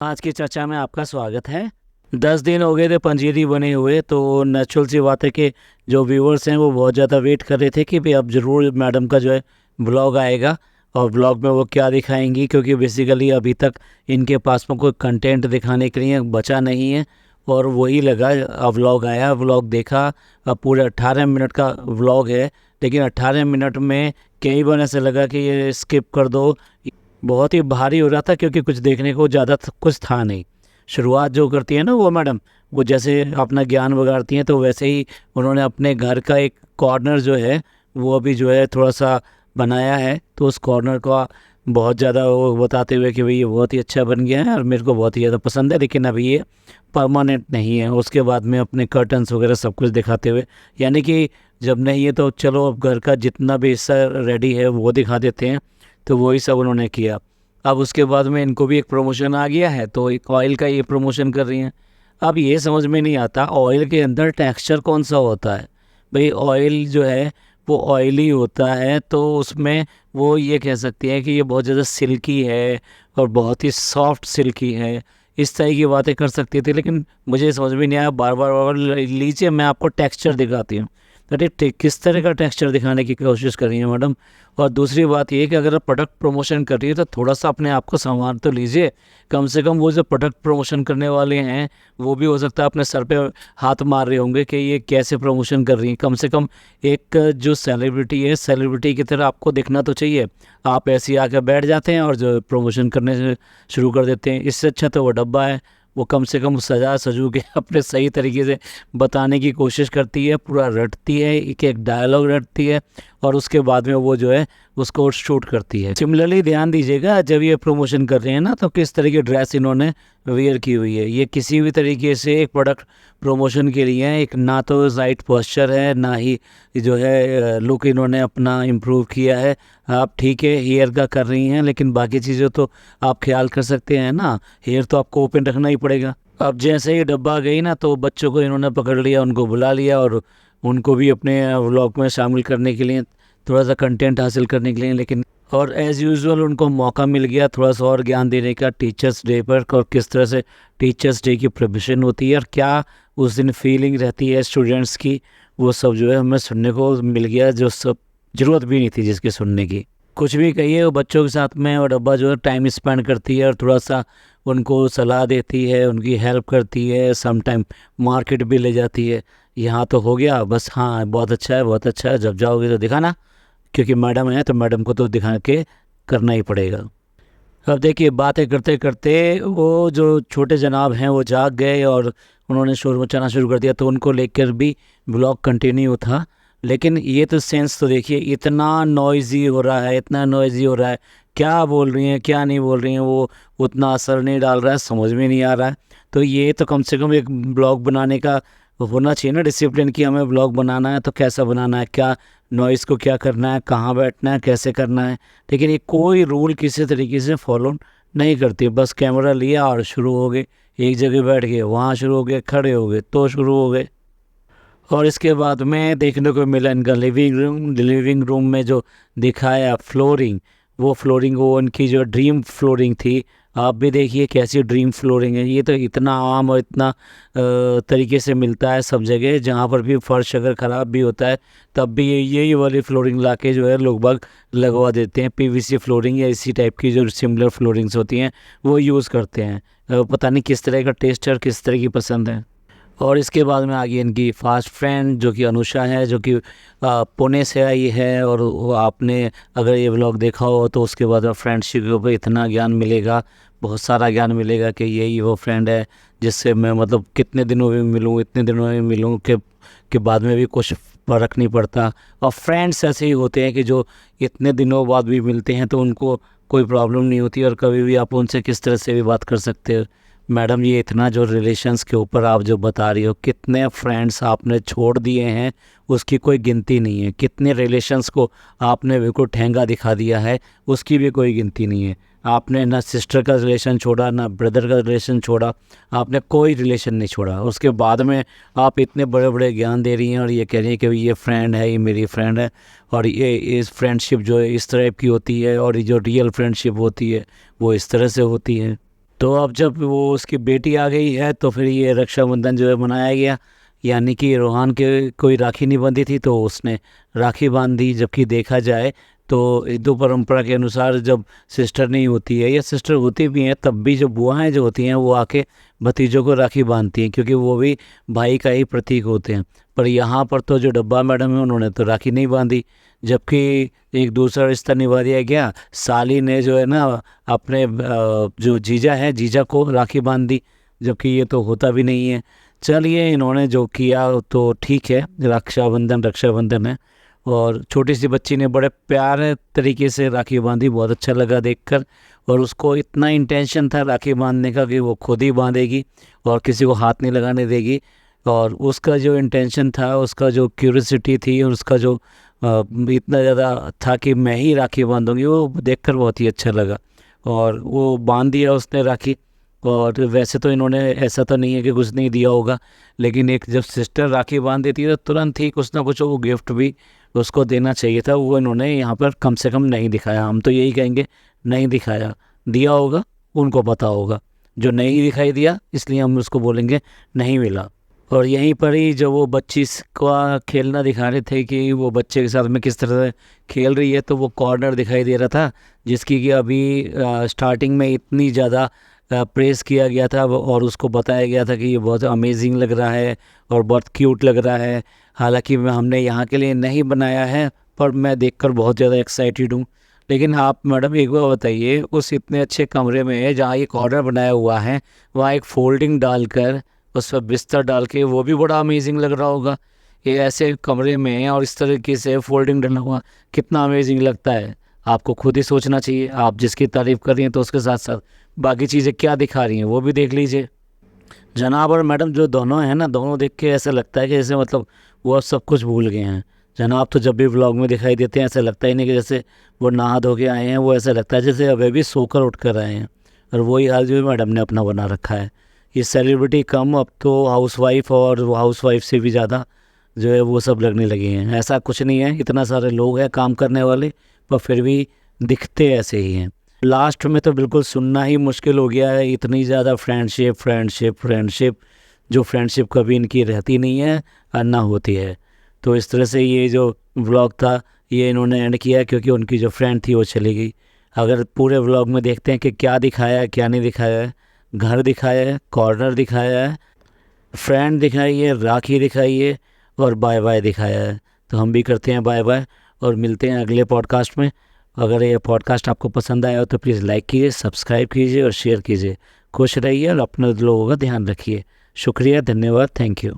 आज की चर्चा में आपका स्वागत है। 10 दिन हो गए थे पंजीरी बने हुए, तो नेचुरल सी बात है कि जो व्यूअर्स हैं वो बहुत ज़्यादा वेट कर रहे थे कि भाई अब ज़रूर मैडम का जो है ब्लॉग आएगा और ब्लॉग में वो क्या दिखाएंगी, क्योंकि बेसिकली अभी तक इनके पास में कोई कंटेंट दिखाने के लिए बचा नहीं है। और वही लगा, अब व्लॉग आया, व्लॉग देखा। अब पूरे 18 मिनट का व्लॉग है, लेकिन 18 मिनट में कई बार ऐसा लगा कि ये स्किप कर दो। बहुत ही भारी हो रहा था क्योंकि कुछ देखने को ज़्यादा कुछ था नहीं। शुरुआत जो करती है ना वो मैडम, वो जैसे अपना ज्ञान बगाड़ती हैं, तो वैसे ही उन्होंने अपने घर का एक कॉर्नर जो है वो अभी जो है थोड़ा सा बनाया है। तो उस कॉर्नर का बहुत ज़्यादा वो बताते हुए कि भाई ये बहुत ही अच्छा बन गया है और मेरे को बहुत ही ज़्यादा पसंद है, लेकिन अभी ये परमानेंट नहीं है। उसके बाद में अपने कर्टन्स वगैरह सब कुछ दिखाते हुए, यानी कि जब नहीं है तो चलो अब घर का जितना भी हिस्सा रेडी है वो दिखा देते हैं। तो वही सब उन्होंने किया। अब उसके बाद में इनको भी एक प्रमोशन आ गया है, तो एक ऑयल का ये प्रमोशन कर रही हैं। अब ये समझ में नहीं आता ऑयल के अंदर टेक्सचर कौन सा होता है। भाई ऑयल जो है वो ऑयली होता है, तो उसमें वो ये कह सकती हैं कि ये बहुत ज़्यादा सिल्की है और बहुत ही सॉफ्ट सिल्की है, इस तरह की बातें कर सकती थी। लेकिन मुझे समझ में नहीं आया, बार बार लीजिए मैं आपको टेक्सचर दिखाती हूँ। अरे किस तरह का टेक्सचर दिखाने की कोशिश कर रही है मैडम। और दूसरी बात ये कि अगर आप प्रोडक्ट प्रमोशन कर रही है तो थोड़ा सा अपने आप को संवार तो लीजिए। कम से कम वो जो प्रोडक्ट प्रमोशन करने वाले हैं वो भी हो सकता है अपने सर पे हाथ मार रहे होंगे कि ये कैसे प्रमोशन कर रही हैं। कम से कम एक जो सेलिब्रिटी है, सेलिब्रिटी की तरह आपको दिखना तो चाहिए। आप ऐसे ही आकर बैठ जाते हैं और जो प्रमोशन करने से शुरू कर देते हैं। इससे अच्छा तो वो डब्बा है, वो कम से कम सजा सजू के अपने सही तरीके से बताने की कोशिश करती है, पूरा रटती है, एक एक डायलॉग रटती है और उसके बाद में वो जो है उसको शूट करती है। सिमिलरली ध्यान दीजिएगा जब ये प्रमोशन कर रहे हैं ना, तो किस तरह की ड्रेस इन्होंने वेयर की हुई है। ये किसी भी तरीके से एक प्रोडक्ट प्रमोशन के लिए एक ना तो राइट पोस्चर है, ना ही जो है लुक इन्होंने अपना इम्प्रूव किया है। आप ठीक है हेयर का कर रही हैं, लेकिन बाकी चीज़ें तो आप ख्याल कर सकते हैं ना। हेयर तो आपको ओपन रखना ही पड़ेगा। अब जैसे ही डब्बा गई ना, तो बच्चों को इन्होंने पकड़ लिया, उनको बुला लिया और उनको भी अपने व्लॉग में शामिल करने के लिए, थोड़ा सा कंटेंट हासिल करने के लिए। लेकिन और एज़ यूजुअल उनको मौका मिल गया थोड़ा सा और ज्ञान देने का टीचर्स डे पर, और किस तरह से टीचर्स डे की प्रिपरेशन होती है और क्या उस दिन फीलिंग रहती है स्टूडेंट्स की, वो सब जो है हमें सुनने को मिल गया, जो सब ज़रूरत भी नहीं थी जिसकी सुनने की। कुछ भी कहिए, वो बच्चों के साथ में और डब्बा जो है टाइम स्पेंड करती है और थोड़ा सा उनको सलाह देती है, उनकी हेल्प करती है, सम टाइम मार्केट भी ले जाती है। यहाँ तो हो गया बस, हाँ बहुत अच्छा है बहुत अच्छा है, जब जाओगे तो दिखाना, क्योंकि मैडम है तो मैडम को तो दिखा के करना ही पड़ेगा। अब देखिए बातें करते करते वो जो छोटे जनाब हैं वो जाग गए और उन्होंने शोर मचाना शुरू कर दिया, तो उनको लेकर भी ब्लॉग कंटिन्यू था। लेकिन ये तो सेंस तो देखिए, इतना नॉइजी हो रहा है, इतना नॉइजी हो रहा है, क्या बोल रही हैं क्या नहीं बोल रही हैं वो उतना असर नहीं डाल रहा है, समझ में नहीं आ रहा है। तो ये तो कम से कम एक ब्लॉग बनाने का होना चाहिए ना डिसिप्लिन, कि हमें ब्लॉग बनाना है तो कैसा बनाना है, क्या नॉइज़ को क्या करना है, कहाँ बैठना है, कैसे करना है। लेकिन ये कोई रूल किसी तरीके से फॉलो नहीं करती, बस कैमरा लिया और शुरू हो गए, एक जगह बैठ गए, वहाँ शुरू हो गए, खड़े हो गए तो शुरू हो गए। और इसके बाद में देखने को मिला इनका लिविंग रूम में जो दिखाया फ्लोरिंग, वो फ्लोरिंग वो उनकी जो ड्रीम फ्लोरिंग थी। आप भी देखिए कैसी ड्रीम फ्लोरिंग है। ये तो इतना आम और इतना तरीके से मिलता है सब जगह, जहाँ पर भी फर्श अगर ख़राब भी होता है तब भी यही वाली फ्लोरिंग लाके जो है लोग बाग लगवा देते हैं। पीवीसी फ्लोरिंग या इसी टाइप की जो सिमिलर फ्लोरिंग्स होती हैं वो यूज़ करते हैं। पता नहीं किस तरह का टेस्ट है और किस तरह की पसंद है। और इसके बाद में आ गई इनकी फास्ट फ्रेंड जो कि अनुषा है, जो कि पुणे से आई है। और वो आपने अगर ये व्लॉग देखा हो तो उसके बाद फ्रेंडशिप के ऊपर इतना ज्ञान मिलेगा, बहुत सारा ज्ञान मिलेगा कि यही वो फ्रेंड है जिससे मैं मतलब कितने दिनों में मिलूँ, इतने दिनों में मिलूँ के बाद में भी कुछ फ़र्क नहीं पड़ता। और फ्रेंड्स ऐसे ही होते हैं कि जो इतने दिनों बाद भी मिलते हैं तो उनको कोई प्रॉब्लम नहीं होती और कभी भी आप उनसे किस तरह से भी बात कर सकते हो। मैडम ये इतना जो रिलेशंस के ऊपर आप जो बता रही हो, कितने फ्रेंड्स आपने छोड़ दिए हैं उसकी कोई गिनती नहीं है। कितने रिलेशंस को आपने बिल्कुल ठेंगा दिखा दिया है उसकी भी कोई गिनती नहीं है। आपने ना सिस्टर का रिलेशन छोड़ा, ना ब्रदर का रिलेशन छोड़ा, आपने कोई रिलेशन नहीं छोड़ा। उसके बाद में आप इतने बड़े बड़े ज्ञान दे रही हैं और ये कह रही हैं कि ये फ्रेंड है, ये मेरी फ्रेंड है और ये इस फ्रेंडशिप जो है इस तरह की होती है और ये जो रियल फ्रेंडशिप होती है वो इस तरह से होती है। तो अब जब वो उसकी बेटी आ गई है तो फिर ये रक्षाबंधन जो है मनाया गया, यानी कि रोहान के कोई राखी नहीं बंधी थी तो उसने राखी बांध दी। जबकि देखा जाए तो हिंदू परंपरा के अनुसार जब सिस्टर नहीं होती है या सिस्टर होती भी हैं तब भी जो बुआएं जो होती हैं वो आके भतीजों को राखी बांधती हैं, क्योंकि वो भी भाई का ही प्रतीक होते हैं। पर यहाँ पर तो जो डब्बा मैडम है उन्होंने तो राखी नहीं बांधी, जबकि एक दूसरा रिश्ता निभा दिया गया। साली ने जो है ना अपने जो जीजा है जीजा को राखी बांध दी, जबकि ये तो होता भी नहीं है। चलिए इन्होंने जो किया तो ठीक है, रक्षाबंधन रक्षाबंधन है। और छोटी सी बच्ची ने बड़े प्यारे तरीके से राखी बांधी, बहुत अच्छा लगा देखकर। और उसको इतना इंटेंशन था राखी बांधने का कि वो खुद ही बांधेगी और किसी को हाथ नहीं लगाने देगी। और उसका जो इंटेंशन था, उसका जो क्यूरियोसिटी थी और उसका जो इतना ज़्यादा था कि मैं ही राखी बांधूंगी, वो देखकर बहुत ही अच्छा लगा। और वो बांध दिया उसने राखी। और वैसे तो इन्होंने ऐसा तो नहीं है कि कुछ नहीं दिया होगा, लेकिन एक जब सिस्टर राखी बांध देती है तो तुरंत ही कुछ ना कुछ वो गिफ्ट भी उसको देना चाहिए था। वो इन्होंने यहाँ पर कम से कम नहीं दिखाया, हम तो यही कहेंगे नहीं दिखाया। दिया होगा उनको पता होगा, जो नहीं दिखाई दिया इसलिए हम उसको बोलेंगे नहीं मिला। और यहीं पर ही जो वो बच्ची का खेलना दिखा रहे थे कि वो बच्चे के साथ में किस तरह से खेल रही है, तो वो कॉर्नर दिखाई दे रहा था जिसकी कि अभी स्टार्टिंग में इतनी ज़्यादा प्रेस किया गया था और उसको बताया गया था कि ये बहुत अमेजिंग लग रहा है और बहुत क्यूट लग रहा है। हालांकि हमने यहाँ के लिए नहीं बनाया है, पर मैं देखकर बहुत ज़्यादा एक्साइटेड हूँ। लेकिन आप मैडम एक बार बताइए, उस इतने अच्छे कमरे में जहाँ एक कॉर्नर बनाया हुआ है वहाँ एक फोल्डिंग डालकर उस पर बिस्तर डाल के, वो भी बड़ा अमेजिंग लग रहा होगा। ये ऐसे कमरे में और इस तरीके से फोल्डिंग डाला हुआ कितना अमेजिंग लगता है, आपको खुद ही सोचना चाहिए। आप जिसकी तारीफ़ कर रही हैं तो उसके साथ साथ बाकी चीज़ें क्या दिखा रही हैं वो भी देख लीजिए। जनाब और मैडम जो दोनों हैं ना, दोनों देख के ऐसा लगता है कि जैसे मतलब वो अब सब कुछ भूल गए हैं। जनाब तो जब भी व्लॉग में दिखाई देते हैं ऐसा लगता ही नहीं कि जैसे वो नहा धो के आए हैं, वो ऐसा लगता है जैसे अभी भी सोकर उठ कर आए हैं। और वही हाल जो मैडम ने अपना बना रखा है। ये सेलिब्रिटी कम, अब तो हाउसवाइफ और हाउसवाइफ से भी ज़्यादा जो है वो सब लगने लगे हैं। ऐसा कुछ नहीं है, इतना सारे लोग हैं काम करने वाले, पर फिर भी दिखते ऐसे ही हैं। लास्ट में तो बिल्कुल सुनना ही मुश्किल हो गया है, इतनी ज़्यादा फ्रेंडशिप फ्रेंडशिप फ्रेंडशिप, जो फ्रेंडशिप कभी इनकी रहती नहीं है और ना होती है। तो इस तरह से ये जो व्लॉग था ये इन्होंने एंड किया, क्योंकि उनकी जो फ्रेंड थी वो चली गई। अगर पूरे व्लॉग में देखते हैं कि क्या दिखाया है क्या नहीं दिखाया है, घर दिखाया है, कॉर्नर दिखाया है, फ्रेंड दिखाई है, राखी दिखाई है और बाय बाय दिखाया है। तो हम भी करते हैं बाय बाय और मिलते हैं अगले पॉडकास्ट में। अगर ये पॉडकास्ट आपको पसंद आया हो तो प्लीज़ लाइक कीजिए, सब्सक्राइब कीजिए और शेयर कीजिए। खुश रहिए और अपने लोगों का ध्यान रखिए। शुक्रिया, धन्यवाद, थैंक यू।